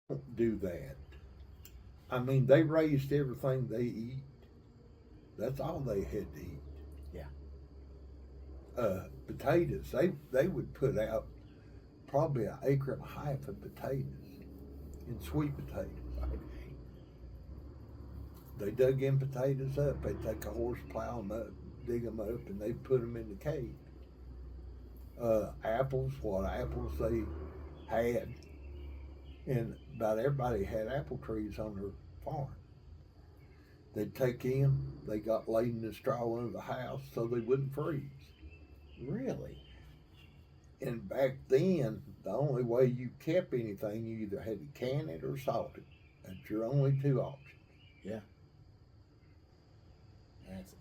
don't do that. I mean, they raised everything they eat. That's all they had to eat. Yeah. Potatoes. They would put out probably an acre and a half of potatoes in sweet potatoes. Okay. They dug in potatoes up. They'd take a horse, plow them up, dig them up, and they'd put them in the cave. Apples, what apples they had, and about everybody had apple trees on their farm. They'd take in, they got laid in the straw under the house so they wouldn't freeze. Really? And back then, the only way you kept anything, you either had to can it or salt it. That's your only two options. Yeah.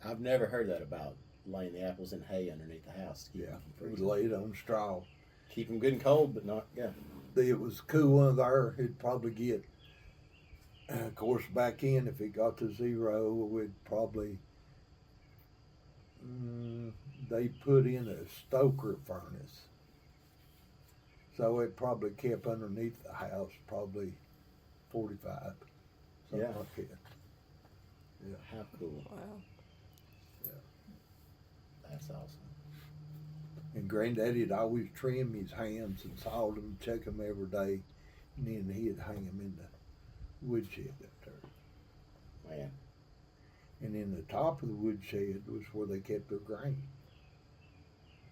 I've never heard that about laying the apples in hay underneath the house to keep Yeah, them from we freezing. laid on straw. Keep them good and cold, but not, yeah. It was cool in there. It'd probably get, of course, back in if it got to zero, we'd probably, they put in a stoker furnace. So it probably kept underneath the house probably 45, something Yeah. like that. Yeah. How cool. Wow. Yeah. That's awesome. And Granddaddy'd always trim his hams and salt them, check them every day, and then he'd hang them in the woodshed up there. Man. And in the top of the woodshed was where they kept their grain.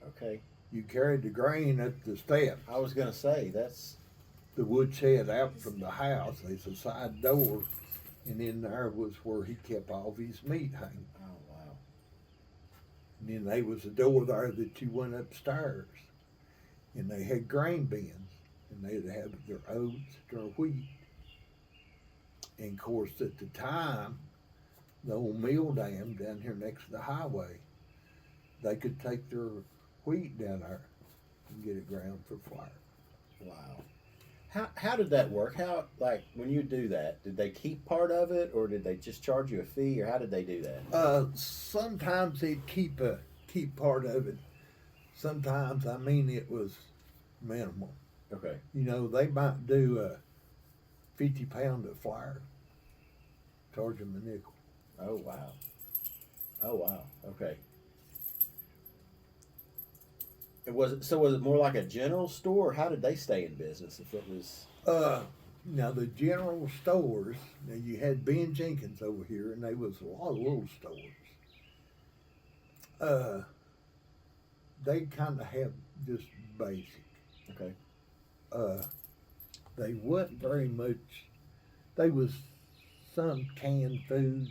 Okay. You carried the grain up the steps. I was going to say, that's, The woodshed out from the house, there's a side door, and in there was where he kept all of his meat hanging. oh, wow. And then there was a door there that you went upstairs, and they had grain bins, and they'd have their oats, their wheat. And of course, at the time, the old mill dam down here next to the highway, they could take their wheat down there and get it ground for flour. Wow. How did that work? How, like, when you do that, did they keep part of it, or did they just charge you a fee, or how did they do that? Sometimes they'd keep part of it. Sometimes, I mean, it was minimal. Okay. You know, they might do a 50 pound of flour, charge them a nickel. Oh, wow. Oh, wow. Okay. Was it more like a general store, or how did they stay in business if it was? Now the general stores. Now you had Ben Jenkins over here, and there was a lot of little stores. They kind of have just basic. Okay. They wasn't very much. They was some canned foods,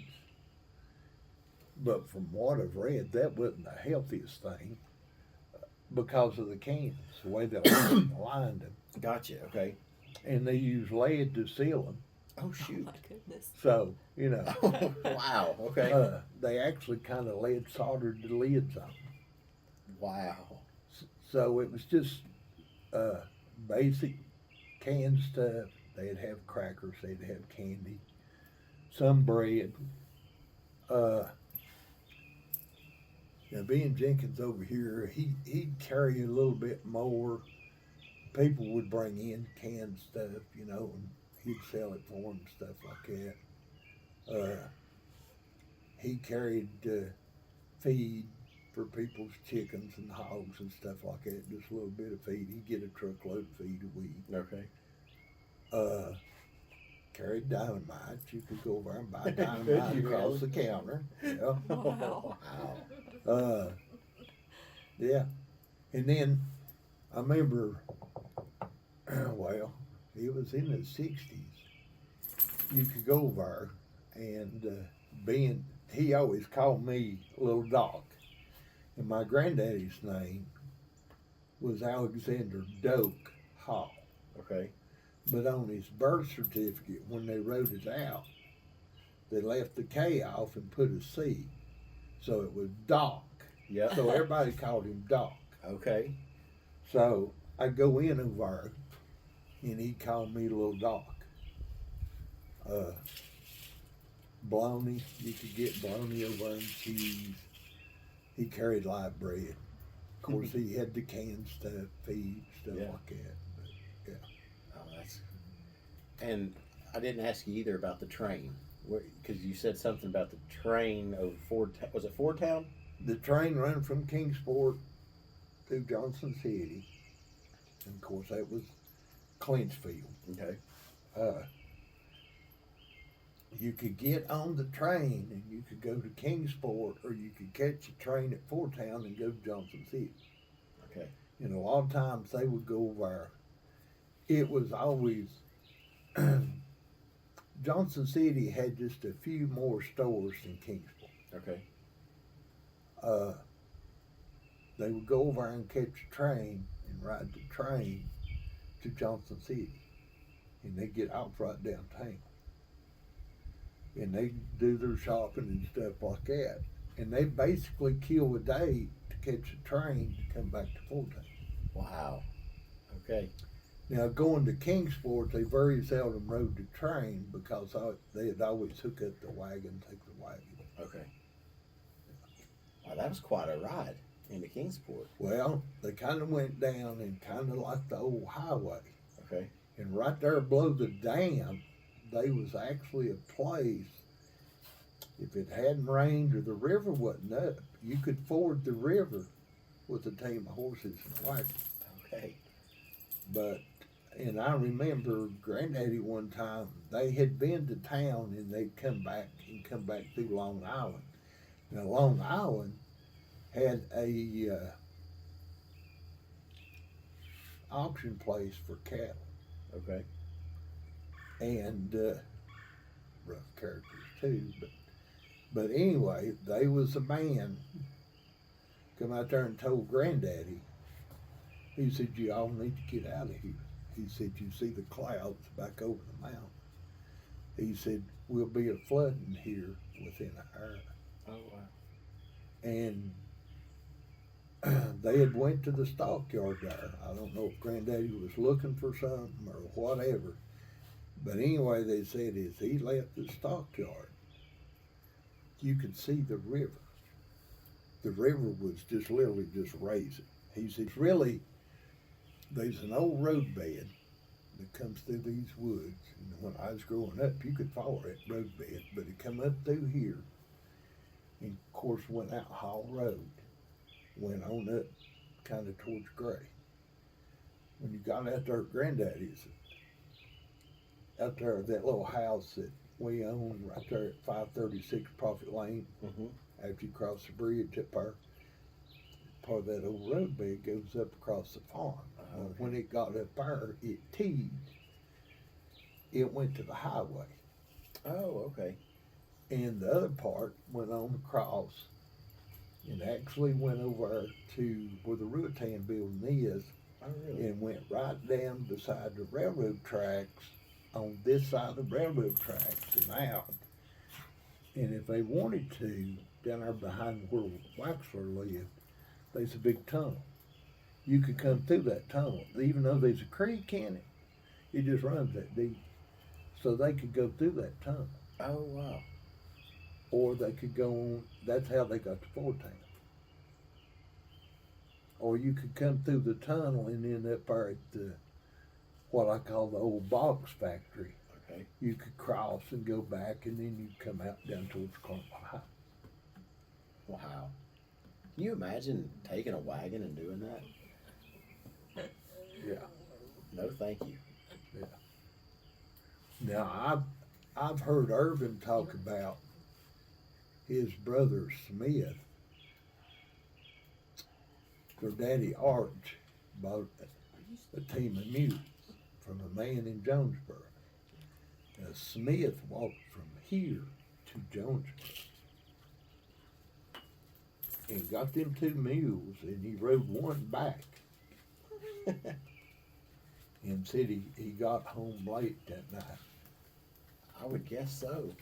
but from what I've read, that wasn't the healthiest thing because of the cans, the way they lined them, Gotcha. Okay. and they used lead to seal them. Oh Oh shoot. my goodness. So you know, Wow. Okay. they actually kind of lead soldered the lids on them. Wow. So it was just basic canned stuff. They'd have crackers, they'd have candy, some bread. Now being Jenkins over here, he'd carry a little bit more. People would bring in canned stuff, you know, and he'd sell it for them, stuff like that. He carried feed for people's chickens and hogs and stuff like that, just a little bit of feed. He'd get a truckload of feed a week. Okay. Carried dynamite. You could go over and buy dynamite you across really? the counter. Yeah. Wow. Wow. Yeah. And then I remember, well, it was in the 60s. You could go over and he always called me Little Doc. And my granddaddy's name was Alexander Doak Hall. Okay. But on his birth certificate, when they wrote it out, they left the K off and put a C. So it was Doc. Yep. So everybody called him Doc. Okay. So I go in over and he called me Little Doc. Bologna, you could get bologna over and cheese. He carried light bread. Of course, he had the canned stuff, feed, stuff Yeah. like that. But, yeah. Oh, that's. And I didn't ask you either about the train, because you said something about the train over Ford. Was it Ford Town? The train ran from Kingsport to Johnson City, and of course that was Clinchfield. Okay. Uh, you could get on the train and you could go to Kingsport, or you could catch a train at Ford Town and go to Johnson City. Okay. And a lot of times they would go over. It was always Johnson City had just a few more stores than Kingsport. Okay. They would go over and catch a train and ride the train to Johnson City, and they get off right downtown, and they do their shopping and stuff like that, and they basically kill a day to catch a train to come back to Fort Town. Wow. Okay. Now going to Kingsport, they very seldom rode the train because they'd always hook up the wagon, take the wagon. Okay. Wow, that was quite a ride into Kingsport. Well, they kind of went down and kind of like the old highway. Okay. And right there below the dam, there was actually a place, if it hadn't rained or the river wasn't up, you could ford the river with a team of horses and a wagon. Okay. And I remember Granddaddy one time, they had been to town and they'd come back through Long Island. Now Long Island had a auction place for cattle. Okay. And rough characters too, but anyway, they was a man come out there and told Granddaddy, he said, you all need to get out of here. He said, you see the clouds back over the mountain. He said, we'll be a flooding here within an hour. Oh, wow. And they had went to the stockyard there. I don't know if Granddaddy was looking for something or whatever. But anyway, they said as he left the stockyard, you could see the river. The river was just literally just raising. He said, really, there's an old road bed that comes through these woods. And when I was growing up, you could follow that road bed, but it come up through here, and of course went out Hall Road, went on up kind of towards Gray. When you got out there at Granddaddy's, out there at that little house that we own right there at 536 Prophet Lane, after you cross the bridge up there, part of that old road bed goes up across the farm. Well, when it got up there, it teed. It went to the highway. Oh, okay. And the other part went on across and actually went over to where the Ruatan building is. Oh, really? And went right down beside the railroad tracks on this side of the railroad tracks and out. And if they wanted to, down there behind where Waxler lived, there's a big tunnel. You could come through that tunnel, even though there's a creek in it. It just runs that deep. So they could go through that tunnel. Oh, wow. Or they could go on, that's how they got to Fort Town. Or you could come through the tunnel and end up there at the, what I call the old box factory. Okay. You could cross and go back, and then you'd come out down towards Cornwall High. Wow. Can you imagine taking a wagon and doing that? Yeah. No, thank you. Yeah. Now I've heard Irvin talk about his brother Smith. Their daddy Arch bought a team of mules from a man in Jonesboro. Now Smith walked from here to Jonesboro and got them two mules, and he rode one back. And said he got home late that night. I would guess so.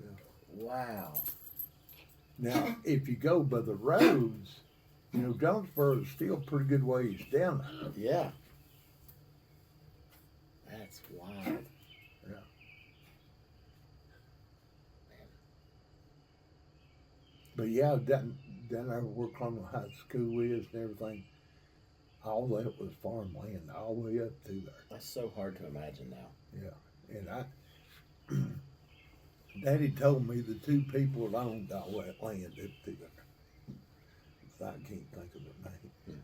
Yeah. Wow. Now, if you go by the roads, you know, Jonesboro is still pretty good ways down there. Yeah. That's wild. Yeah. But yeah, down there where Colonial High School is and everything, all that was farmland all the way up through there. That's so hard to imagine now. Yeah, and Daddy told me the two people that owned all that land up through there. I can't think of their name.